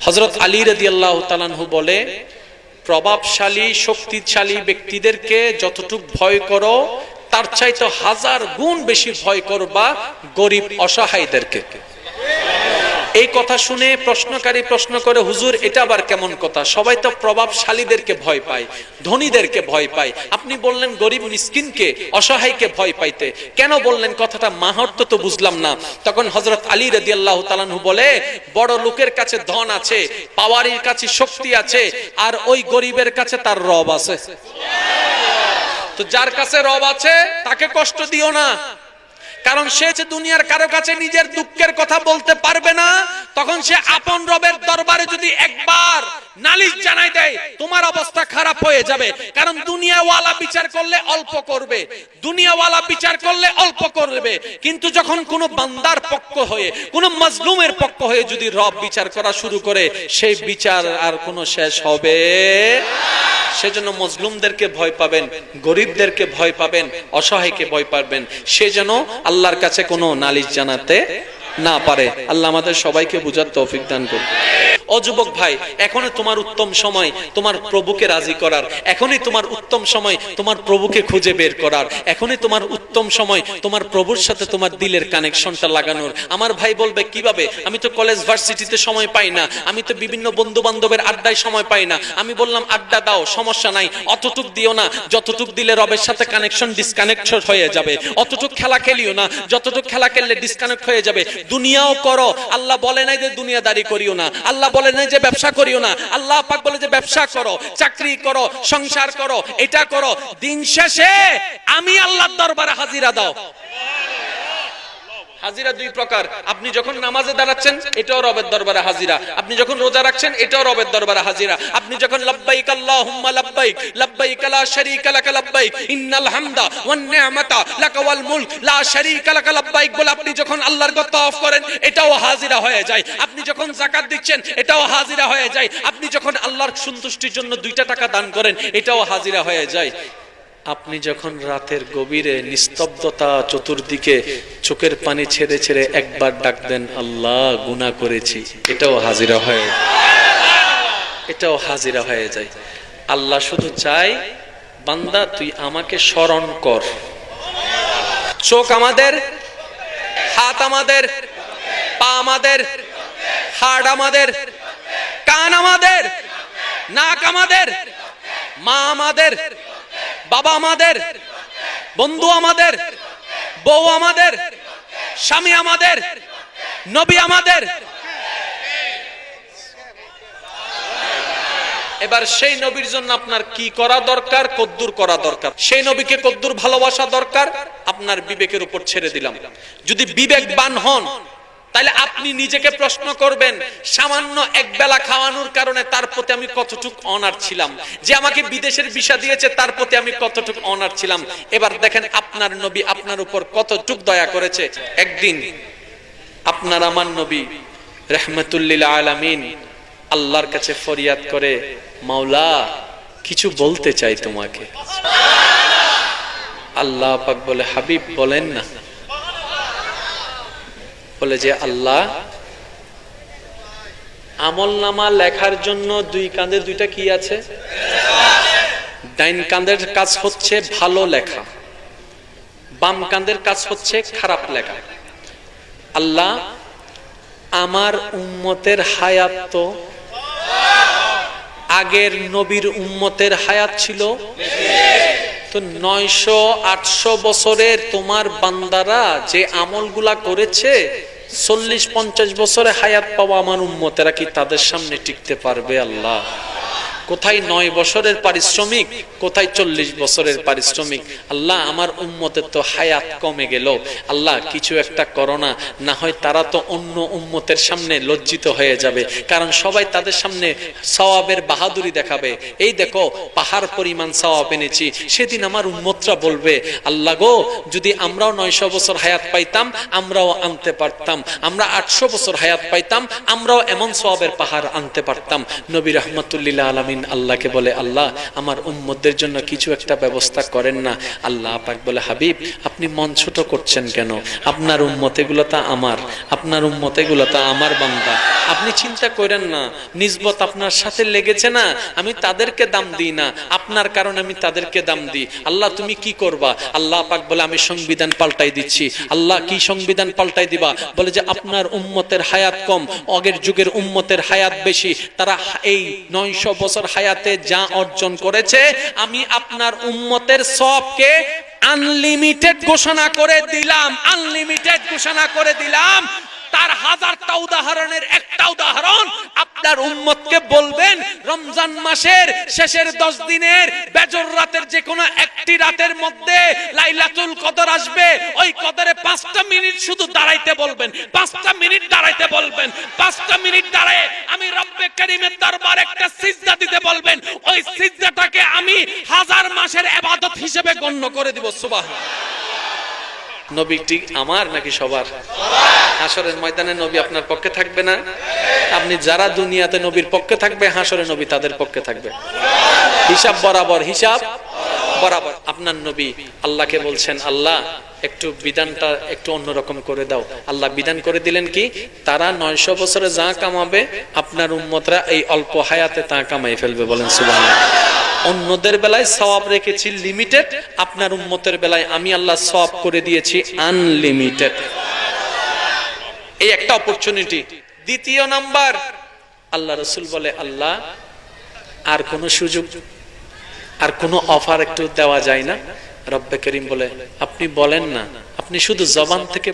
হযরত আলী রাদিয়াল্লাহু তাআলা আনহু বলে, প্রভাবশালী শক্তিশালী ব্যক্তিদেরকে যতটুকু ভয় করো তার চাইতে 1000 গুণ বেশি ভয় করবা গরিব অসহায়দেরকে। এই কথা শুনে প্রশ্নকারী প্রশ্ন করে, হুজুর এটা আবার কেমন কথা? সবাই তো প্রভাবশালীদেরকে ভয় পায়, ধনীদেরকে ভয় পায়, আপনি বললেন গরিব মিসকিনকে অসহায়কে ভয় পাইতে, কেন বললেন? কথাটা মাহাত্ম তো বুঝলাম না। তখন হযরত আলী রাদিয়াল্লাহু তাআলা আনহু বলে, বড় লোকের কাছে ধন আছে, পাওয়ারের কাছে শক্তি আছে, আর ওই গরিবের কাছে তার রব আছে। তো যার কাছে রব আছে তাকে কষ্ট দিও না, কারণ সে যে দুনিয়ার কারো কাছে নিজের দুঃখের কথা বলতে পারবে না। তখন সে আপন রবের দরবারে যদি একবার নালিশ জানাই দেয়, তোমার অবস্থা খারাপ হয়ে যাবে। কারণ দুনিয়াওয়ালা বিচার করলে অল্প করবে, দুনিয়াওয়ালা বিচার করলে অল্প করবে, কিন্তু যখন কোনো বান্দার পক্ষ হয়ে, কোনো মাজলুমের পক্ষ হয়ে যদি রব বিচার করা শুরু করে, সেই বিচার আর কোনো শেষ হবে। সেজন্য মজলুমদেরকে ভয় পাবেন, গরিবদেরকে ভয় পাবেন, অসহায়কে ভয় পাবেন, সে যেন আল্লাহর কাছে কোনো নালিশ জানাতে না পারে। আল্লাহ আমাদের সবাইকে বুঝার তৌফিক দান করুন। ও যুবক ভাই, এখনই তোমার উত্তম সময় তোমার প্রভুকে রাজি করার, এখনই তোমার উত্তম সময় তোমার প্রভুকে খুঁজে বের করার, এখনই তোমার উত্তম সময় তোমার প্রভুর সাথে তোমার দিলের কানেকশনটা লাগানোর। আমার ভাই বলবে কিভাবে? আমি তো কলেজ ভার্সিটিতে সময় পাই না, আমি তো বিভিন্ন বন্ধু বান্ধবের আড্ডায় সময় পাই না। আমি বললাম আড্ডা দাও, সমস্যা নাই, অতটুক দিও না যতটুক দিলে রবের সাথে কানেকশন ডিসকানেক্ট হয়ে যাবে। অতটুক খেলা খেলিও না যতটুক খেলা খেললে ডিসকানেক্ট হয়ে যাবে। দুনিয়াও করো, আল্লাহ বলে নাই যে দুনিয়াদারি করিও না, আল্লাহ বলে নাই যে ব্যবসা করিও না, আল্লাহ পাক বলে যে ব্যবসা করো, চাকরি করো, সংসার করো, এটা করো, দিন শেষে আমি আল্লাহর দরবারে হাজিরা দাও। হাজিরা দুই প্রকার, আপনি যখন নামাজে দাঁড়াচ্ছেন এটাও রবের দরবারে হাজিরা, আপনি যখন রোজা রাখছেন এটাও রবের দরবারে হাজিরা, আপনি যখন লাব্বাইক আল্লাহুম্মা লাব্বাইক লাব্বাইক লা শারীকা লাক লাব্বাইক ইন্নাল হামদা ওয়ান নি'মাতা লাক ওয়াল মুলক লা শারীকা লাক লাব্বাইক বলে আপনি যখন আল্লাহর গত অফ করেন এটাও হাজিরা হয়ে যায়, আপনি যখন যাকাত দিচ্ছেন এটাও হাজিরা হয়ে যায়, আপনি যখন আল্লাহর সন্তুষ্টির জন্য 2টা টাকা দান করেন এটাও হাজিরা হয়ে যায়, আপনি যখন রাতের গভীরে নিস্তব্ধতা চতুর্দিকে চোখের পানি ছেড়ে ছেড়ে একবার ডাক দেন আল্লাহ গুনাহ করেছি, এটাও হাজিরা হয়ে যায়, এটাও হাজিরা হয়ে যায়। আল্লাহ শুধু চাই বান্দা তুই আমাকে স্মরণ কর। চোখ আমাদের, হাত আমাদের, পা আমাদের, হাড় আমাদের, কান আমাদের, নাক আমাদের, মা আমাদের, বাবা আমাদের, বন্ধু আমাদের, বউ আমাদের, স্বামী আমাদের, নবী আমাদের। এবার সেই নবীর জন্য আপনার কি করা দরকার, কদ্দুর করা দরকার, সেই নবীকে কদ্দুর ভালোবাসা দরকার আপনার বিবেকের উপর ছেড়ে দিলাম। যদি বিবেকবান হন তাহলে আপনি নিজেকে প্রশ্ন করবেন, সামান্য এক বেলা খাওয়ানোর কারণে তার প্রতি আমি কতটুকু অনার ছিলাম, যে আমাকে বিদেশের ভিসা দিয়েছে তার প্রতি আমি কতটুকু অনার ছিলাম। এবার দেখেন আপনার নবী আপনার উপর কতটুকু দয়া করেছে। একদিন আপনার আমার নবী রাহমাতুল লিল আলামিন আল্লাহর কাছে ফরিয়াদ করে, মাওলা কিছু বলতে চাই তোমাকে। আল্লাহ পাক বলে, হাবিব বলেন না। বলে যে আল্লাহ আমলনামা লেখার জন্য 2 কাঁধে 2টা কি আছে? ডাইন কাঁধের কাজ হচ্ছে ভালো লেখা, বাম কাঁধের কাজ হচ্ছে খারাপ লেখা। আল্লাহ আমার উম্মতের হায়াত তো আগের নবীর উম্মতের হায়াত ছিল তো 900-800 বছরের তোমার বান্দারা যে আমলগুলা করেছে 40-50 বছরে হায়াত পাওয়া আমার উম্মতেরা কি তাদের সামনে টিকতে পারবে? আল্লাহ কোথায় 9 বছরের পারিশ্রমিক, কোথায় 40 বছরের পারিশ্রমিক। আল্লাহ আমার উম্মতের তো হায়াত কমে গেল, আল্লাহ কিছু একটা করো না, না হয় তারা তো অন্য উম্মতের সামনে লজ্জিত হয়ে যাবে, কারণ সবাই তাদের সামনে সওয়াবের বাহাদুরি দেখাবে, এই দেখো পাহাড় পরিমাণ সওয়াব এনেছি। সেদিন আমার উম্মতরা বলবে, আল্লাহ গো যদি আমরাও 900 বছর হায়াত পাইতাম আমরাও আনতে পারতাম, আমরা 800 বছর হায়াত পাইতাম আমরাও এমন সওয়াবের পাহাড় আনতে পারতাম। নবী রাহমাতুল লিল আলামিন আলামিন আল্লাহকে বলে, আল্লাহ আমার উম্মতদের জন্য কিছু একটা ব্যবস্থা করেন না। আল্লাহ পাক বলে, হাবিব আপনি মন ছোট করছেন কেন? আপনার উম্মত এগুলো তা আমার, আপনার উম্মত এগুলো তা আমার বান্দা, আপনি চিন্তা করেন না। নিসবত আপনার সাথে লেগেছে না, আমি তাদেরকে দাম দিই না, আপনার কারণে আমি তাদেরকে দাম দিই। আল্লাহ তুমি কি করবা? আল্লাহ পাক বলে, আমি সংবিধান পাল্টাই দিচ্ছি। আল্লাহ কি সংবিধান পাল্টাই দিবা? বলে যে আপনার উম্মতের হায়াত কম, আগের যুগের উম্মতের হায়াত বেশি। তারা এই 900 বছর হায়াতে যা অর্জন করেছে, আমি আপনার উম্মতের সবকে আনলিমিটেড ঘোষণা করে দিলাম, আনলিমিটেড ঘোষণা করে দিলাম। তার হাজারটা উদাহরণের একটা উদাহরণ, আপনার উম্মতকে বলবেন রমজান মাসের শেষের 10 দিনের বেজর রাতের যে কোনো একটি রাতের মধ্যে লাইলাতুল কদর আসবে। ওই কদরে 5টা মিনিট শুধু দাঁড়াইতে বলবেন, 5টা মিনিট দাঁড়াইতে বলবেন, 5টা মিনিট দাঁড়ায় আমি রব্বে কারীমের দরবারে একটা সিজদা দিতে বলবেন। ওই সিজদাটাকে আমি 1000 মাসের ইবাদত হিসেবে গণ্য করে দিব। সুবহানাল্লাহ। নবীটি আমার নাকি সবার? হাসরের ময়দানে নবী আপনার পক্ষে থাকবে না? আপনি যারা দুনিয়াতে নবীর পক্ষে থাকবে, হাসরে নবী তাদের পক্ষে থাকবে। হিসাব বরাবর, হিসাব বরাবর। আপনার নবী আল্লাহকে বলছেন, আল্লাহ একটু বিধানটা একটু অন্যরকম করে দাও। আল্লাহ বিধান করে দিলেন কি? তারা 900 বছরে যা কামাবে, আপনার উম্মতরা এই অল্প হায়াতে তা কামাই ফেলবে। বলেন সুবহানাল্লাহ। অন্যদের বেলায় সওয়াব রেখেছি লিমিটেড, আপনার উম্মতের বেলায় আমি আল্লাহ সওয়াব করে দিয়েছি আনলিমিটেড। এই একটা অপরচুনিটি। দ্বিতীয় নাম্বার, আল্লাহ রাসূল বলে, আল্লাহ আর কোন সুযোগ, আর কোন অফার একটু দেওয়া যায় না? রব্বে করিম বলে, আপনি বলেন না, আপনি শুধু জবান থেকে